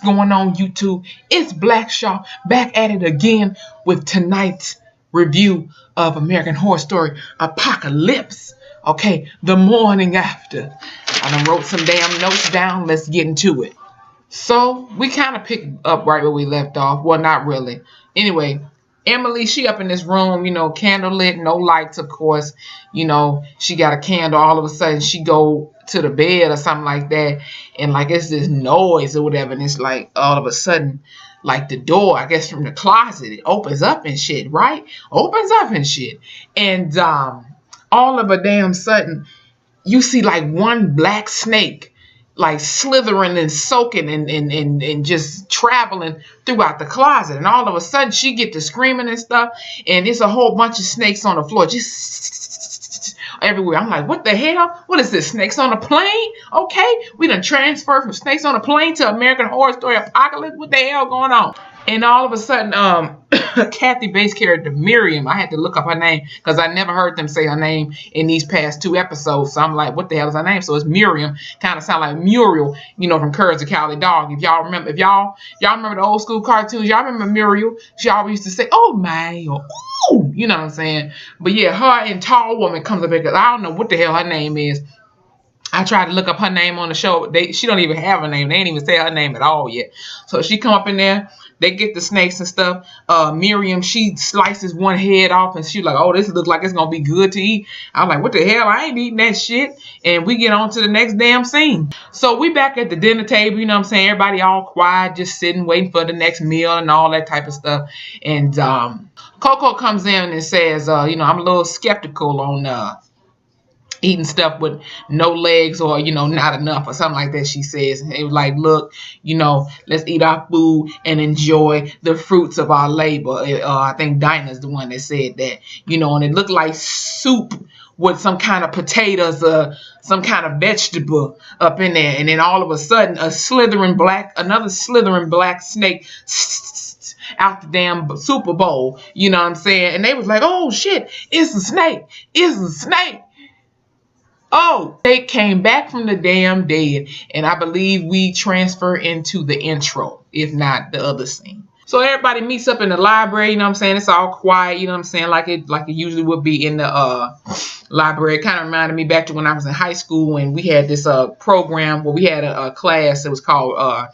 going on, YouTube? It's Black Shaw back at it again with tonight's review of American Horror Story Apocalypse. Okay, the morning after. I done wrote some damn notes down. Let's get into it. So we kind of picked up right where we left off. Well, not really. Anyway, Emily, she up in this room, candle lit, no lights, of course. She got a candle. All of a sudden, she go to the bed or something like that, and like it's this noise or whatever, and it's like all of a sudden, like the door, I guess from the closet, it opens up and shit, right? Opens up and shit, and all of a damn sudden, you see like one black snake like slithering and soaking and just traveling throughout the closet. And all of a sudden she get to screaming and stuff, and it's a whole bunch of snakes on the floor just everywhere. I'm like, what the hell? What is this? Snakes on a plane? Okay, we done transferred from Snakes on a Plane to American Horror Story Apocalypse. What the hell going on? And all of a sudden, Kathy Bates character Miriam, I had to look up her name because I never heard them say her name in these past two episodes. So I'm like, what the hell is her name? So it's Miriam. Kind of sound like Muriel, from Courage the Cowardly Dog. If y'all remember, y'all remember the old school cartoons, y'all remember Muriel? She always used to say, "Oh my," or "Ooh," you know what I'm saying? But yeah, her and Tall Woman comes up here because I don't know what the hell her name is. I tried to look up her name on the show. She don't even have a name. They ain't even say her name at all yet. So she come up in there. They get the snakes and stuff. Miriam, she slices one head off and she's like, oh, this looks like it's going to be good to eat. I'm like, what the hell? I ain't eating that shit. And we get on to the next damn scene. So we back at the dinner table, you know what I'm saying? Everybody all quiet, just sitting, waiting for the next meal and all that type of stuff. And Coco comes in and says, I'm a little skeptical on eating stuff with no legs or, not enough or something like that, she says. And it was like, look, let's eat our food and enjoy the fruits of our labor. I think Dinah's the one that said that, and it looked like soup with some kind of potatoes or some kind of vegetable up in there. And then all of a sudden, another slithering black snake out the damn Super Bowl, you know what I'm saying? And they was like, oh shit, it's a snake. It's a snake. Oh, they came back from the damn dead, and I believe we transfer into the intro, if not the other scene. So everybody meets up in the library, you know what I'm saying? It's all quiet, you know what I'm saying? Like it usually would be in the library. It kind of reminded me back to when I was in high school and we had this program where we had a class that was called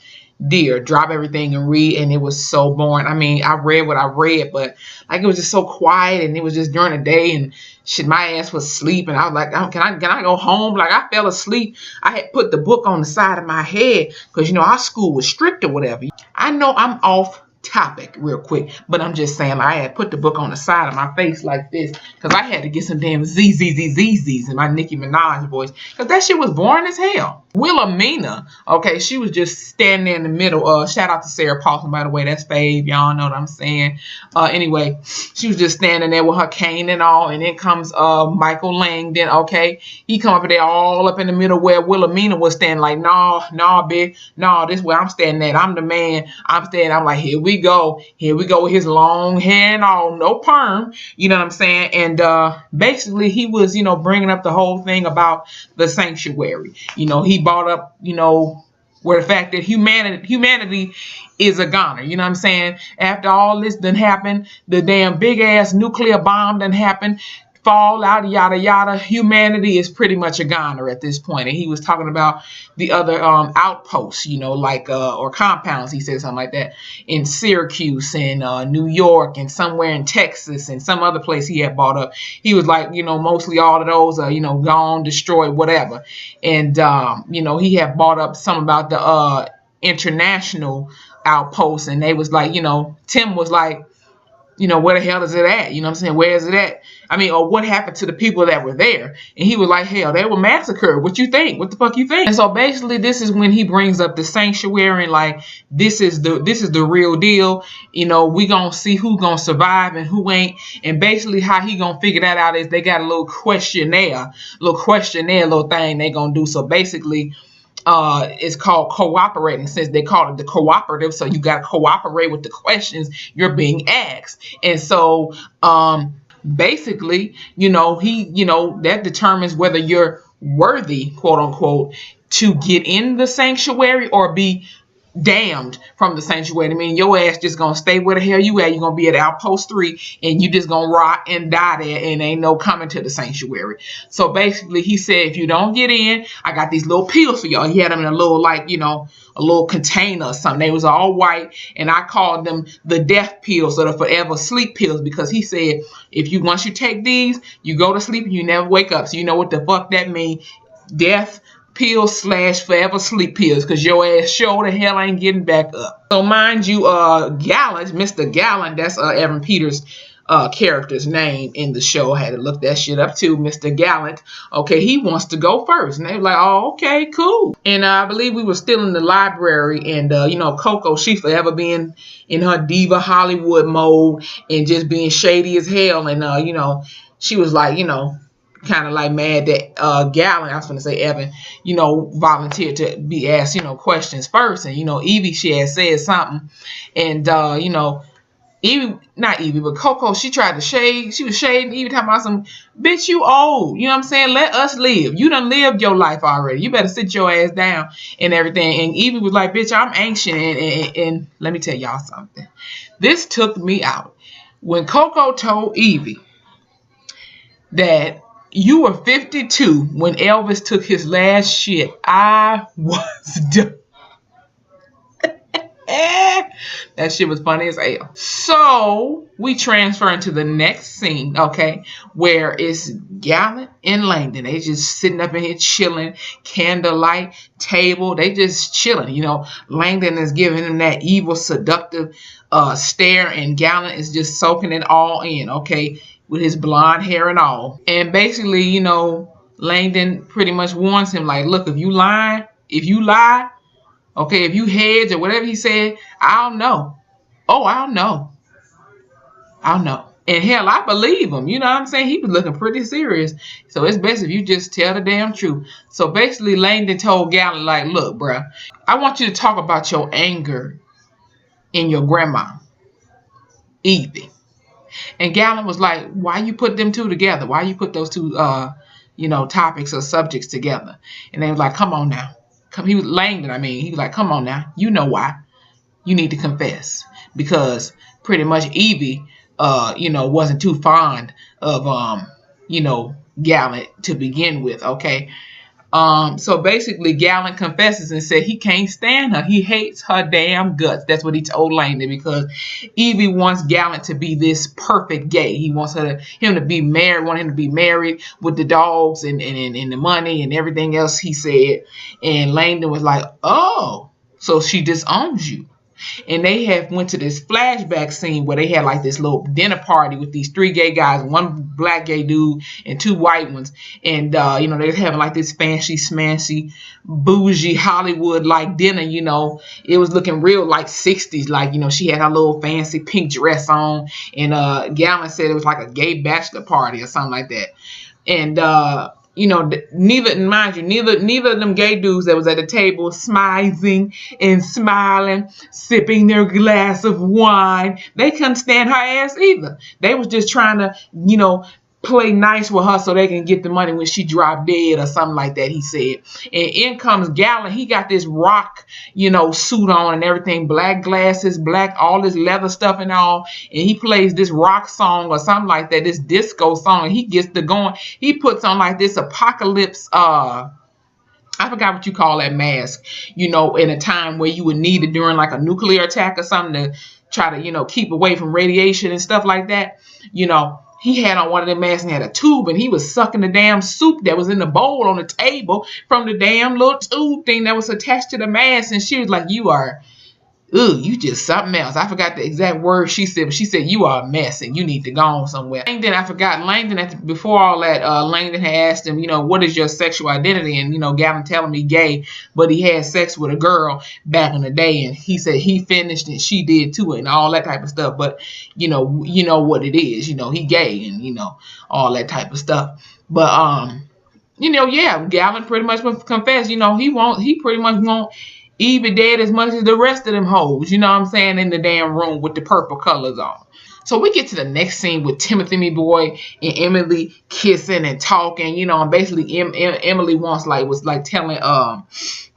Dear, drop everything and read, and it was so boring. I mean, I read what I read, but like it was just so quiet, and it was just during the day, and shit, my ass was asleep, and I was like, can I go home? Like I fell asleep. I had put the book on the side of my head because our school was strict or whatever. I know I'm off topic real quick, but I'm just saying, I had put the book on the side of my face like this because I had to get some damn ZZZZZs in my Nicki Minaj voice because that shit was boring as hell. Wilhelmina, okay, she was just standing there in the middle. Shout out to Sarah Paulson, by the way, that's fave. Y'all know what I'm saying. Anyway, she was just standing there with her cane and all, and then comes Michael Langdon, okay. He come up there all up in the middle where Wilhelmina was standing like, nah, bitch, nah, this is where I'm standing at. I'm the man. I'm standing. I'm like, here we go with his long hair and all, no perm, you know what I'm saying? And basically he was, bringing up the whole thing about the sanctuary. He brought up, where the fact that humanity is a goner, you know what I'm saying? After all this done happened, the damn big ass nuclear bomb done happened, fallout, yada yada, humanity is pretty much a goner at this point. And he was talking about the other outposts, or compounds, he said something like that, in Syracuse and New York and somewhere in Texas and some other place he had brought up. He was like, mostly all of those are, gone, destroyed, whatever. And he had brought up some about the international outposts, and they was like, Tim was like, where the hell is it at? You know what I'm saying? Where is it at? I mean, or what happened to the people that were there? And he was like, hell, they were massacred. What you think? What the fuck you think? And so basically this is when he brings up the sanctuary and like, this is the real deal. We gonna see who gonna survive and who ain't. And basically how he gonna figure that out is they got a little questionnaire little thing they gonna do. So basically, it's called cooperating, since they call it the cooperative. So you got to cooperate with the questions you're being asked. And so basically, that determines whether you're worthy, quote unquote, to get in the sanctuary or be damned from the sanctuary. I mean, your ass just gonna stay where the hell you at. You're gonna be at Outpost 3 and you just gonna rot and die there, and ain't no coming to the sanctuary. So basically he said, if you don't get in, I got these little pills for y'all. He had them in a little, like, a little container or something. They was all white, and I called them the death pills or the forever sleep pills, because he said, if you once you take these, you go to sleep and you never wake up. So you know what the fuck that means. Death pills / forever sleep pills, because your ass sure the hell ain't getting back up. So mind you, Gallant, Mr. Gallant, that's Evan Peters' character's name in the show. I had to look that shit up too. Mr. Gallant, okay, he wants to go first, and they were like, oh, okay, cool. And I believe we were still in the library, and Coco, she forever being in her diva Hollywood mode and just being shady as hell, and she was like, kind of like mad that Gallant, I was going to say Evan, volunteered to be asked, questions first. And, Evie, she had said something. And, Evie, not Evie, but Coco, she tried to shade. She was shading Evie, talking about some, bitch, you old. You know what I'm saying? Let us live. You done lived your life already. You better sit your ass down and everything. And Evie was like, bitch, I'm ancient. And let me tell y'all something. This took me out. When Coco told Evie that you were 52 when Elvis took his last shit, I was done. That shit was funny as hell. So we transfer into the next scene, okay, where it's Gallant and Langdon. They just sitting up in here chilling, candlelight table. They just chilling. Langdon is giving him that evil, seductive stare, and Gallant is just soaking it all in, okay, with his blonde hair and all. And basically, Langdon pretty much warns him, like, look, if you lie, okay, if you hedge or whatever he said, I'll know. Oh, I'll know. And hell, I believe him. You know what I'm saying? He was looking pretty serious. So it's best if you just tell the damn truth. So basically, Langdon told Gallant, like, look, bruh, I want you to talk about your anger in your grandma, Evie. And Gallant was like, why you put them two together? Why you put those two, topics or subjects together? And they was like, come on now. He was Langdon, he was like, come on now. You know why. You need to confess. Because pretty much Evie, wasn't too fond of, Gallant to begin with, okay? So basically, Gallant confesses and said he can't stand her. He hates her damn guts. That's what he told Langdon, because Evie wants Gallant to be this perfect gay. He wants him to be married with the dogs and the money and everything else, he said. And Langdon was like, oh, so she disowns you. And they went to this flashback scene where they had like this little dinner party with these 3 gay guys, 1 black gay dude and 2 white ones. And, they were having like this fancy, smancy, bougie Hollywood like dinner, It was looking real like 60s. Like, she had her little fancy pink dress on. And Gallant said it was like a gay bachelor party or something like that. And, neither of them gay dudes that was at the table smizing and smiling, sipping their glass of wine, they couldn't stand her ass either. They was just trying to, play nice with her so they can get the money when she dropped dead or something like that, he said. And in comes Gallant. He got this rock, suit on and everything, black glasses, black, all this leather stuff and all. And he plays this rock song or something like that, this disco song. And he gets to going. He puts on like this apocalypse, I forgot what you call that mask, in a time where you would need it during like a nuclear attack or something to try to, keep away from radiation and stuff like that, He had on one of them masks and had a tube, and he was sucking the damn soup that was in the bowl on the table from the damn little tube thing that was attached to the mask. And she was like, you just something else. I forgot the exact word she said, but she said, you are a mess and you need to go on somewhere. Langdon, before all that, Langdon had asked him, what is your sexual identity? And, Gavin telling me gay, but he had sex with a girl back in the day. And he said he finished and she did too and all that type of stuff. But, you know what it is, he gay and, all that type of stuff. But, Gavin pretty much confessed, he pretty much won't Evie dead as much as the rest of them hoes, in the damn room with the purple colors on. So we get to the next scene with Timothy, me boy, and Emily kissing and talking, you know, and basically Emily was telling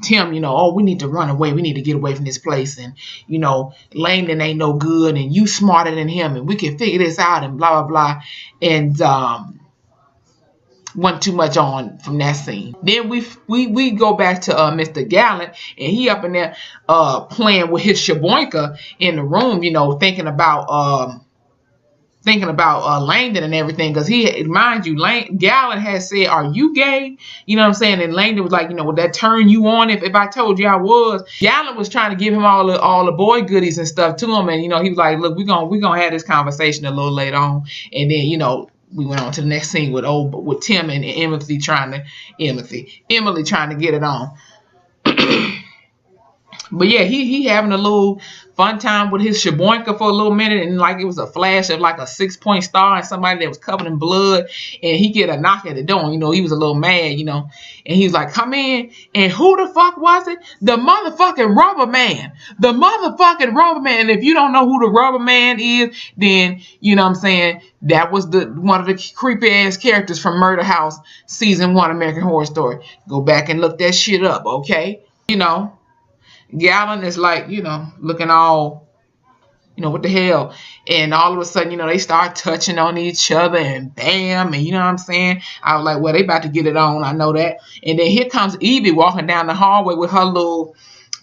Tim, you know, oh, we need to run away. We need to get away from this place. And, you know, Langdon ain't no good and you smarter than him and we can figure this out and blah, blah, blah. And wasn't too much on from that scene. Then we go back to Mr. Gallant, and he up in there playing with his shaboinka in the room, you know, thinking about Langdon and everything, because he, mind you, Gallant had said, "Are you gay?" You know what I'm saying? And Langdon was like, you know, would that turn you on if I told you I was? Gallant was trying to give him all the boy goodies and stuff to him, and you know, he was like, look, we're gonna have this conversation a little later on, and then you know. We went on to the next scene with Tim and Emily trying to get it on. But yeah, he having a little fun time with his shaboinka for a little minute, and like it was a flash of like a 6-point star and somebody that was covered in blood, and he get a knock at the door. You know, he was a little mad, you know, and he was like, "Come in." And who the fuck was it? The motherfucking Rubber Man. The motherfucking Rubber Man. And if you don't know who the Rubber Man is, then you know what I'm saying, that was one of the creepy ass characters from Murder House season 1 American Horror Story. Go back and look that shit up, okay? You know. Gallant is like, you know, looking all, you know, what the hell. And all of a sudden, you know, they start touching on each other and bam. And you know what I'm saying? I was like, well, they about to get it on. I know that. And then here comes Evie walking down the hallway with her little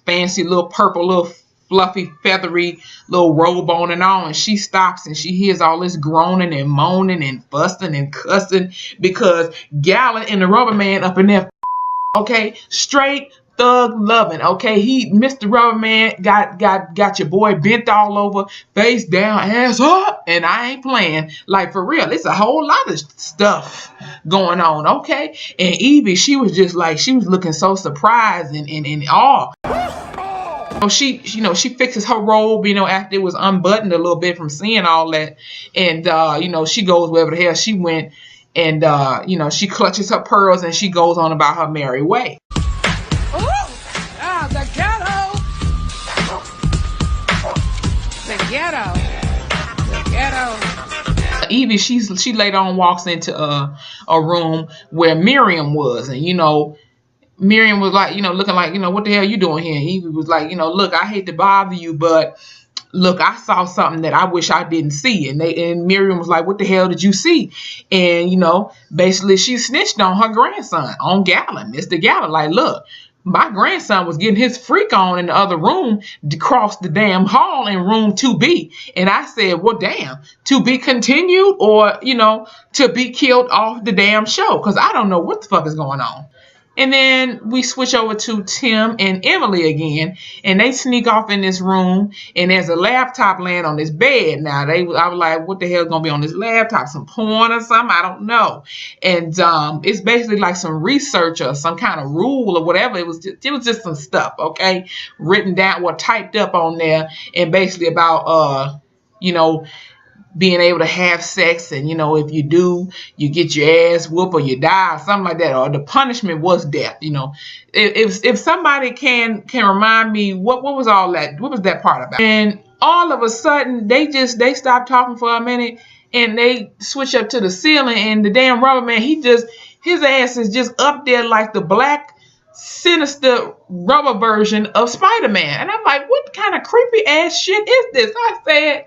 fancy little purple, little fluffy, feathery little robe on and all. And she stops and she hears all this groaning and moaning and fussing and cussing because Gallant and the Rubber Man up in there, okay, straight thug loving, okay? Mr. Rubber Man got your boy bent all over, face down, ass up, and I ain't playing. Like, for real, it's a whole lot of stuff going on, okay? And Evie, she was just like, she was looking so surprised and in awe. She fixes her robe, you know, after it was unbuttoned a little bit from seeing all that, and you know, she goes wherever the hell she went, and you know, she clutches her pearls and she goes on about her merry way. The ghetto. Evie, she later on walks into a room where Miriam was, and you know, Miriam was like, you know, looking like, you know, what the hell you doing here? And Evie was like, you know, look, I hate to bother you, but look, I saw something that I wish I didn't see. And Miriam was like, what the hell did you see? And you know, basically she snitched on her grandson, on Gallant, Mr. Gallant. Like, look, my grandson was getting his freak on in the other room, across the damn hall in room 2B. And I said, well, damn, to be continued or, you know, to be killed off the damn show. Because I don't know what the fuck is going on. And then we switch over to Tim and Emily again, and they sneak off in this room, and there's a laptop laying on this bed. Now, I was like, what the hell is going to be on this laptop? Some porn or something? I don't know. And it's basically like some research or some kind of rule or whatever. It was just some stuff, okay, written down or typed up on there, and basically about, you know, being able to have sex, and you know, if you do, you get your ass whooped or you die or something like that, or the punishment was death. You know, if somebody can remind me what was all that, what was that part about? And all of a sudden they stopped talking for a minute and they switch up to the ceiling, and the damn Rubber Man, his ass is just up there like the black sinister rubber version of Spider-Man. And I'm like, what kind of creepy ass shit is this? I said,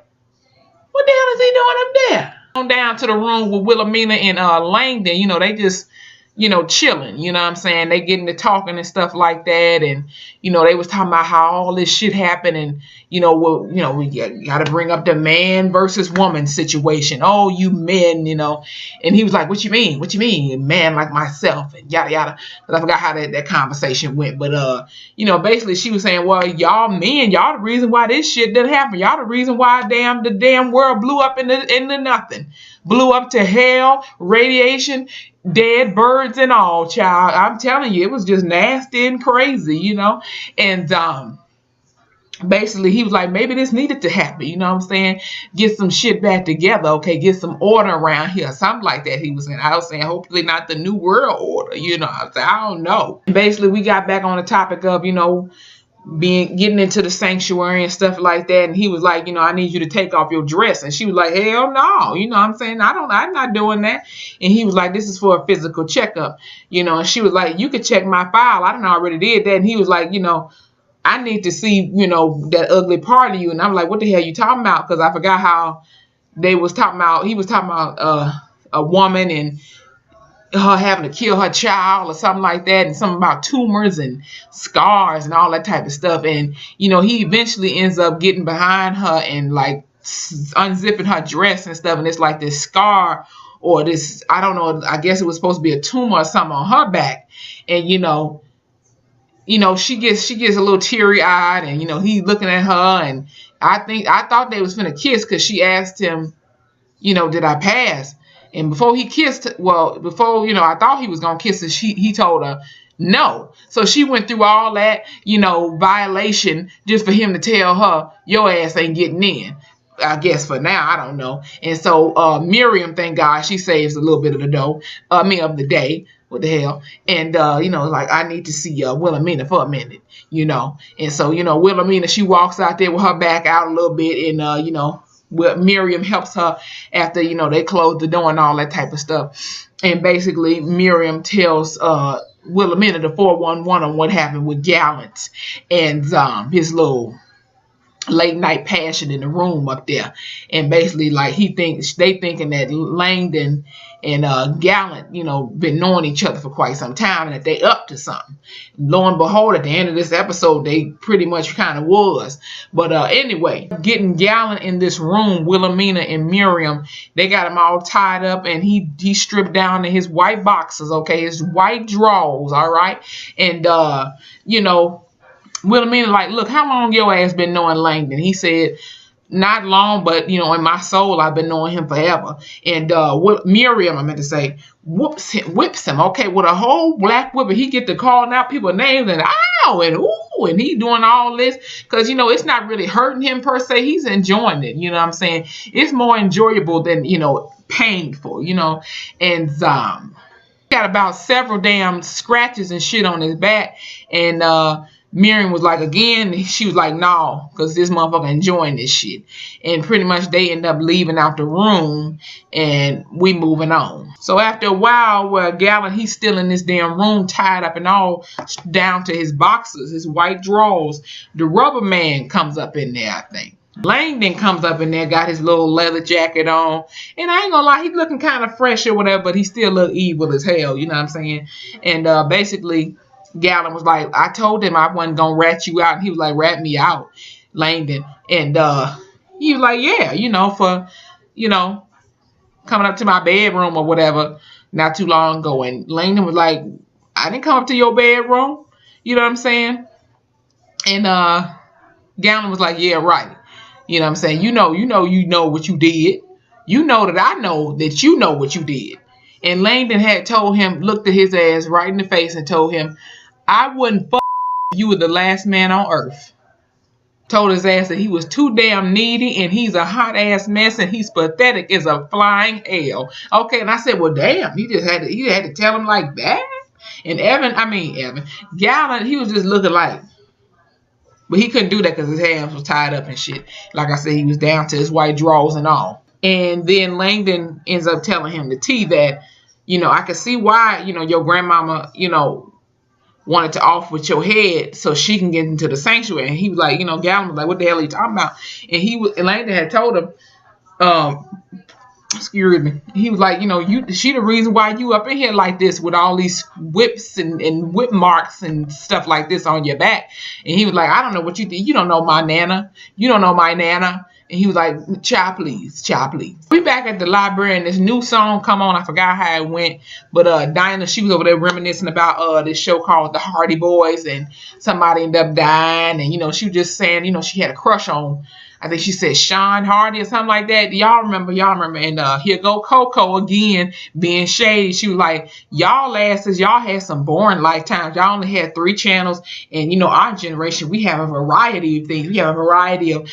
what the hell is he doing up there? On down to the room with Wilhelmina and Langdon, you know, they just, you know, chilling, you know what I'm saying? They getting to talking and stuff like that. And, you know, they was talking about how all this shit happened. And, you know, we got to bring up the man versus woman situation. Oh, you men, you know. And he was like, what you mean? What you mean? A man like myself and yada, yada. But I forgot how that conversation went. But, you know, basically she was saying, well, y'all men, y'all the reason why this shit didn't happen. Y'all the reason why the damn world blew up into nothing. Blew up to hell, radiation, dead birds and all, child. I'm telling you, it was just nasty and crazy, you know. And basically he was like, maybe this needed to happen, you know what I'm saying? Get some shit back together, okay? Get some order around here, something like that. He was saying, I was saying, hopefully not the new world order, you know. I said, I don't know. And basically we got back on the topic of, you know, getting into the sanctuary and stuff like that. And he was like, I need you to take off your dress. And she was like, hell no. You know what I'm saying? I'm not doing that. And he was like, this is for a physical checkup. And she was like, you could check my file. I done already did that. And he was like, I need to see, that ugly part of you. And I'm like, what the hell you talking about? Because I forgot how he was talking about a woman and her having to kill her child or something like that, and something about tumors and scars and all that type of stuff. And he eventually ends up getting behind her and like unzipping her dress and stuff, and it's like this scar or this, I don't know, I guess it was supposed to be a tumor or something on her back. And she gets a little teary eyed, and he's looking at her, and I thought they was finna kiss, because she asked him, did I pass? And before he kissed, I thought he was going to kiss her, he told her no. So she went through all that, violation just for him to tell her, your ass ain't getting in. I guess for now, I don't know. And so Miriam, thank God, she saves a little bit of the dough, of the day. What the hell? And, like, I need to see Wilhelmina for a minute, And so, Wilhelmina, she walks out there with her back out a little bit, and, Miriam helps her after, they close the door and all that type of stuff. And basically, Miriam tells Wilhelmina the 411 on what happened with Gallant and his little late night passion in the room up there. And basically, like, they thinking that Langdon and Gallant, been knowing each other for quite some time, and that they up to something. Lo and behold, at the end of this episode, they pretty much kind of was. But anyway, getting Gallant in this room, Wilhelmina and Miriam, they got him all tied up, and he stripped down to his white boxers, okay, his white drawers, all right? And Wilhelmina like, look, how long your ass been knowing Langdon? He said, not long, but, in my soul, I've been knowing him forever. And Miriam, I meant to say, whips him, okay, with a whole black whip. And he get to calling out people's names and ow and ooh, and he doing all this because, it's not really hurting him per se. He's enjoying it, you know what I'm saying? It's more enjoyable than, painful, and got about several damn scratches and shit on his back. And Miriam was like, again, she was like, no, because this motherfucker enjoying this shit. And pretty much they end up leaving out the room, and we moving on. So after a while, where Gallant, he's still in this damn room, tied up and all down to his boxers, his white drawers. The Rubber Man comes up in there, I think. Langdon comes up in there, got his little leather jacket on, and I ain't gonna lie, he's looking kind of fresh or whatever, but he still look evil as hell, you know what I'm saying? And basically, Gallant was like, I told him I wasn't gonna rat you out, and he was like, rat me out, Langdon. And he was like, yeah, for coming up to my bedroom or whatever not too long ago. And Langdon was like, I didn't come up to your bedroom, you know what I'm saying? And Gallant was like, yeah, right. You know what I'm saying? You know what you did. You know that I know that you know what you did. And Langdon had told him, looked at his ass right in the face and told him, I wouldn't fuck if you were the last man on earth. Told his ass that he was too damn needy and he's a hot ass mess and he's pathetic as a flying hell. Okay, and I said, well, damn, he had to tell him like that. And Evan, Gallant, he was just looking like, but he couldn't do that because his hands was tied up and shit. Like I said, he was down to his white drawers and all. And then Langdon ends up telling him the tea that, I could see why, your grandmama, wanted to off with your head so she can get into the sanctuary. And he was like, Gallant was like, what the hell are you talking about? And Langdon had told him, excuse me, he was like, she the reason why you up in here like this with all these whips and whip marks and stuff like this on your back. And he was like, I don't know what you think. You don't know my nana. You don't know my nana. And he was like, child, please. We back at the library, and this new song come on. I forgot how it went. But Dinah, she was over there reminiscing about this show called The Hardy Boys, and somebody ended up dying. And, she was just saying, she had a crush on, I think she said Sean Hardy or something like that. Y'all remember. And here go Coco again being shady. She was like, y'all had some boring lifetimes. Y'all only had 3 channels. And, our generation, we have a variety of things. We have a variety of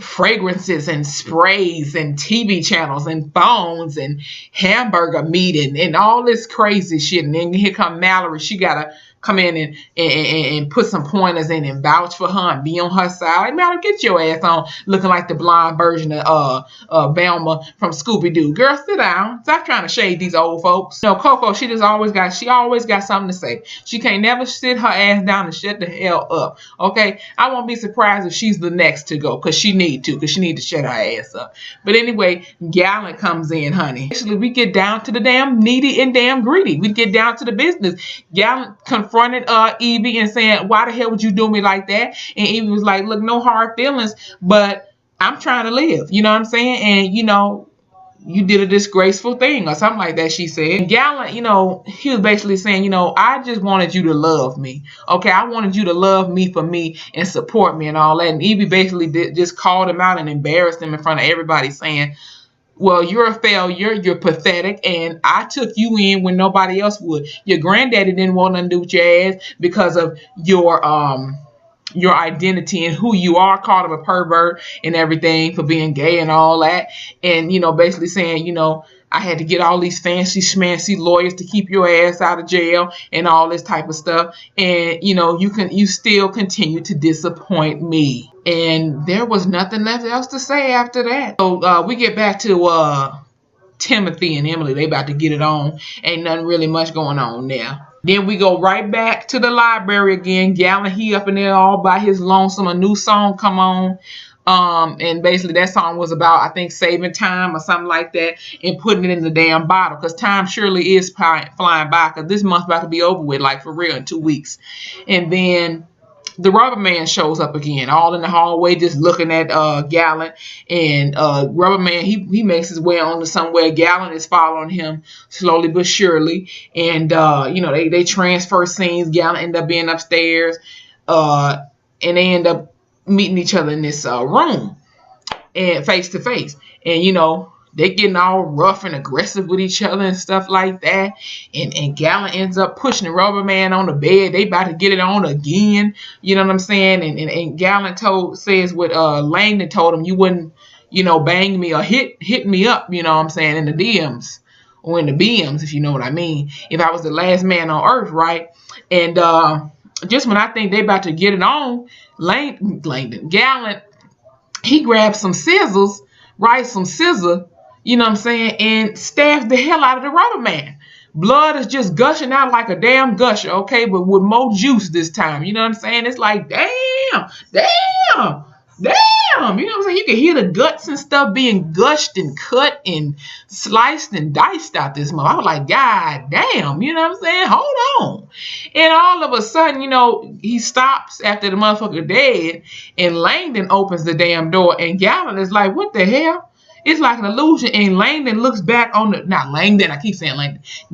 fragrances and sprays and TV channels and phones and hamburger meat and all this crazy shit. And then here come Mallory. She got a come in and put some pointers in and vouch for her and be on her side. Like, man, get your ass on, looking like the blonde version of Velma from Scooby-Doo. Girl, sit down. Stop trying to shade these old folks. You know, Coco, she always got something to say. She can't never sit her ass down and shut the hell up. Okay? I won't be surprised if she's the next to go, because she need to shut her ass up. But anyway, Gallant comes in, honey. Actually, we get down to the damn needy and damn greedy. We get down to the business. Gallant confronted Evie and saying, why the hell would you do me like that? And Evie was like, look, no hard feelings, but I'm trying to live. You know what I'm saying? And, you know, you did a disgraceful thing or something like that, she said. And Gallant, you know, he was basically saying, you know, I just wanted you to love me. Okay, I wanted you to love me for me and support me and all that. And Evie basically just called him out and embarrassed him in front of everybody, saying, well, you're a failure, you're pathetic, and I took you in when nobody else would. Your granddaddy didn't want nothing to do with your ass because of your identity and who you are, called him a pervert and everything for being gay and all that. And, you know, basically saying, you know, I had to get all these fancy schmancy lawyers to keep your ass out of jail and all this type of stuff. And, you know, you still continue to disappoint me. And there was nothing left else to say after that. So we get back to Timothy and Emily. They about to get it on. Ain't nothing really much going on there. Then we go right back to the library again. Gallant, he up in there all by his lonesome. A new song come on. And basically that song was about, I think, saving time or something like that and putting it in the damn bottle, because time surely is flying by, because this month's about to be over with, like for real, in 2 weeks. And then the Rubber Man shows up again, all in the hallway, just looking at Gallant. And Rubber Man, he makes his way on to somewhere. Gallant is following him slowly but surely. And you know, they transfer scenes. Gallant end up being upstairs, and they end up meeting each other in this room and face to face. And you know, they getting all rough and aggressive with each other and stuff like that. And Gallant ends up pushing the Rubber Man on the bed. They about to get it on again. You know what I'm saying? And Gallant says what Langdon told him, you wouldn't, you know, bang me or hit me up, you know what I'm saying, in the DMs or in the BMs, if you know what I mean. If I was the last man on earth, right? And just when I think they about to get it on, Langdon, Gallant, he grabs some scissors, right? Some scissor, you know what I'm saying, and stabs the hell out of the Rubber Man. Blood is just gushing out like a damn gusher, okay, but with more juice this time. You know what I'm saying? It's like, damn. You know what I'm saying? You can hear the guts and stuff being gushed and cut and sliced and diced out this month. I was like, God damn, you know what I'm saying? Hold on. And all of a sudden, you know, he stops after the motherfucker dead, and Langdon opens the damn door, and Gallant is like, what the hell? It's like an illusion. And Langdon looks back on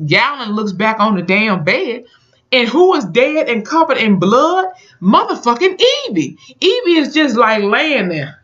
Gallant looks back on the damn bed. And who is dead and covered in blood? Motherfucking Evie. Evie is just like laying there.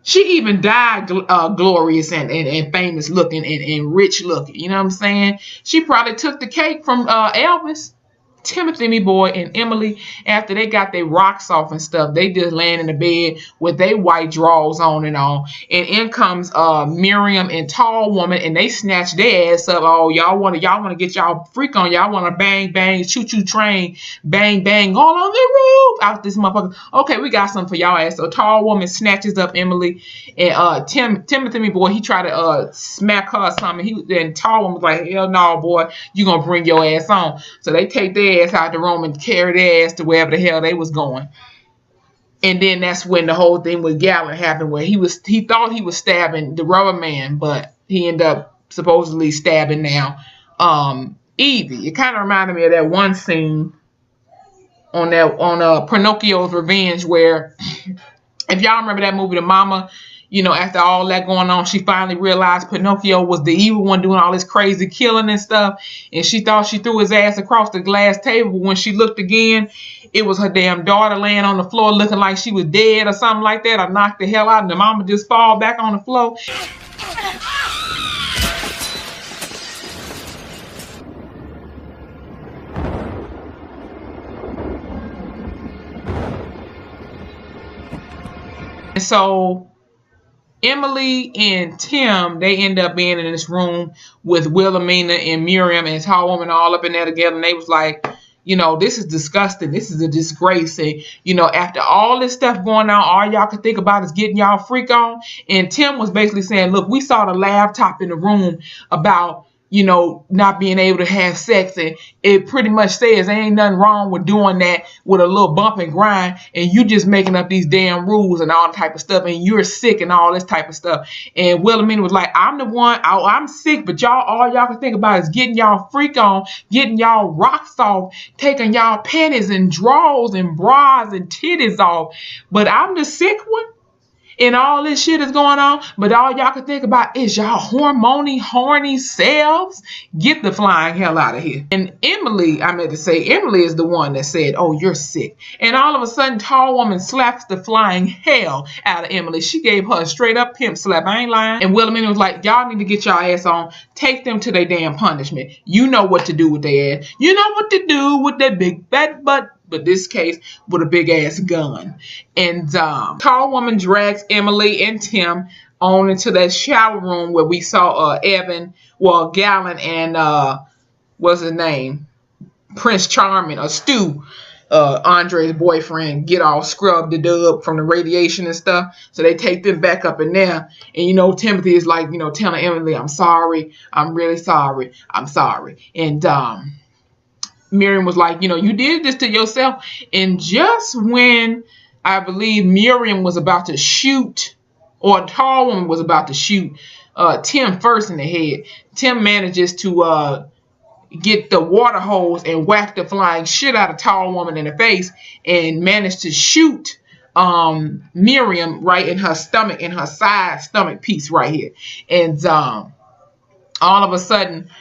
She even died glorious and famous looking and rich looking. You know what I'm saying? She probably took the cake from Elvis. Timothy, me boy, and Emily, after they got their rocks off and stuff, they just laying in the bed with their white drawers on and all. And in comes Miriam and Tall Woman, and they snatch their ass up. Oh, y'all want to get y'all freak on. Y'all want to bang, bang, choo-choo train, bang, bang, all on the roof out this motherfucker. Okay, we got something for y'all ass. So Tall Woman snatches up Emily, and Timothy, me boy, he tried to smack her or something. And Tall Woman was like, hell no, boy, you gonna bring your ass on. So they take their ass out the room and carry their ass to wherever the hell they was going. And then that's when the whole thing with Gallant happened, where he thought he was stabbing the Rubber Man, but he ended up supposedly stabbing now Evie. It kind of reminded me of that one scene on Pinocchio's Revenge, where if y'all remember that movie, the mama, you know, after all that going on, she finally realized Pinocchio was the evil one doing all this crazy killing and stuff. And she thought she threw his ass across the glass table. But when she looked again, it was her damn daughter laying on the floor looking like she was dead or something like that, or knocked the hell out, and the mama just fall back on the floor. And so Emily and Tim, they end up being in this room with Wilhelmina and Miriam and Tall Woman all up in there together. And they was like, you know, this is disgusting. This is a disgrace. And, you know, after all this stuff going on, all y'all can think about is getting y'all freak on. And Tim was basically saying, look, we saw the laptop in the room about, you know, not being able to have sex, and it pretty much says there ain't nothing wrong with doing that with a little bump and grind, and you just making up these damn rules and all that type of stuff, and you're sick and all this type of stuff. And Wilhelmina was like, I'm the one, I'm sick, but all y'all can think about is getting y'all freak on, getting y'all rocks off, taking y'all panties and drawers and bras and titties off, but I'm the sick one. And all this shit is going on, but all y'all can think about is y'all horny selves. Get the flying hell out of here. And Emily, I meant to say, Emily is the one that said, oh, you're sick. And all of a sudden, tall woman slaps the flying hell out of Emily. She gave her a straight up pimp slap. I ain't lying. And Wilhelmina was like, y'all need to get y'all ass on. Take them to their damn punishment. You know what to do with their ass. You know what to do with their big fat butt. But this case with a big ass gun. And tall woman drags Emily and Tim on into that shower room where we saw Gallon and what's his name? Prince Charming, or Stu, Andre's boyfriend, get all scrubbed the dub from the radiation and stuff. So they take them back up in there. And you know, Timothy is like, you know, telling Emily, I'm sorry. I'm really sorry. I'm sorry. And Miriam was like, you know, you did this to yourself. And just when I believe Miriam was about to shoot, or a tall woman was about to shoot Tim first in the head, Tim manages to get the water hose and whack the flying shit out of tall woman in the face, and managed to shoot Miriam right in her stomach, in her side stomach piece right here. And all of a sudden,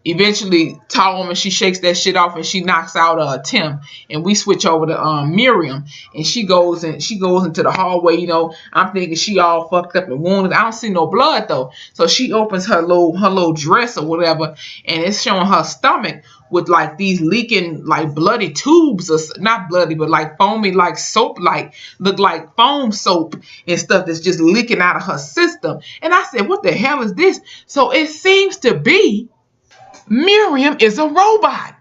eventually, tall woman, she shakes that shit off and she knocks out Tim, and we switch over to Miriam, and she goes into the hallway. You know, I'm thinking she all fucked up and wounded. I don't see no blood though, so she opens her little dress or whatever, and it's showing her stomach with like these leaking like bloody tubes, or not bloody, but like foamy, like soap, like look like foam soap and stuff that's just leaking out of her system. And I said, what the hell is this? So it seems to be Miriam is a robot.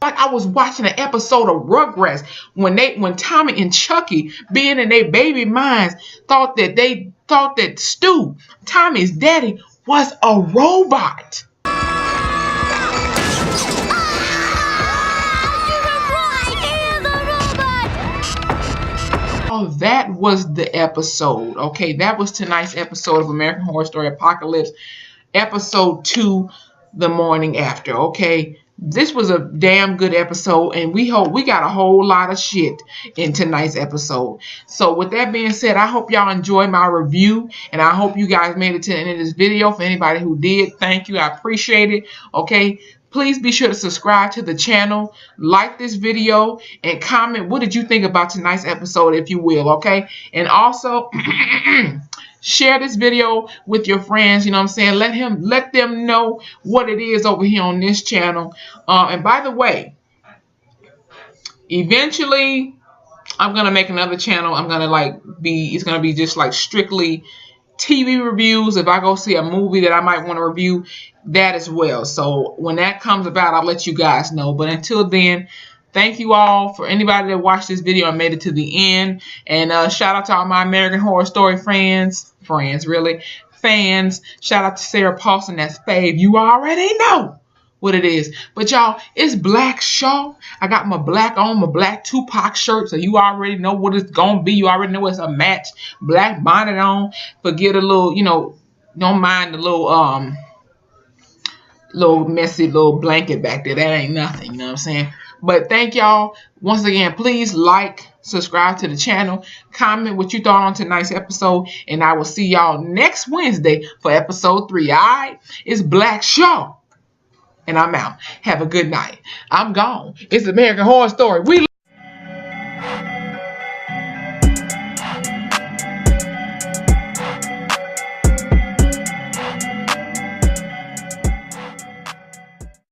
Like I was watching an episode of Rugrats when Tommy and Chucky, being in their baby minds, thought that Stu, Tommy's daddy, was a robot. Oh, that was the episode. Okay, that was tonight's episode of American Horror Story Apocalypse, episode 2. The morning after. Okay, this was a damn good episode, and we hope we got a whole lot of shit in tonight's episode. So with that being said, I hope y'all enjoyed my review, and I hope you guys made it to the end of this video. For anybody who did, thank you, I appreciate it. Okay, please be sure to subscribe to the channel, like this video, and comment what did you think about tonight's episode, if you will. Okay, and also share this video with your friends, you know what I'm saying? Let them know what it is over here on this channel. And by the way, eventually I'm gonna make another channel. It's gonna be just like strictly TV reviews. If I go see a movie that I might want to review, that as well. So when that comes about, I'll let you guys know. But until then, thank you all for anybody that watched this video and made it to the end. And shout out to all my American Horror Story fans. Shout out to Sarah Paulson, that's fave. You already know what it is. But y'all, it's Black Shaw. I got my black on, my black Tupac shirt, so you already know what it's gonna be. You already know it's a match. Black bonnet on. Forget a little, you know, don't mind the little messy little blanket back there. That ain't nothing, you know what I'm saying? But thank y'all once again. Please like, subscribe to the channel, comment what you thought on tonight's episode, and I will see y'all next Wednesday for episode 3. All right, it's Black Shaw, and I'm out. Have a good night. I'm gone. It's American Horror Story. We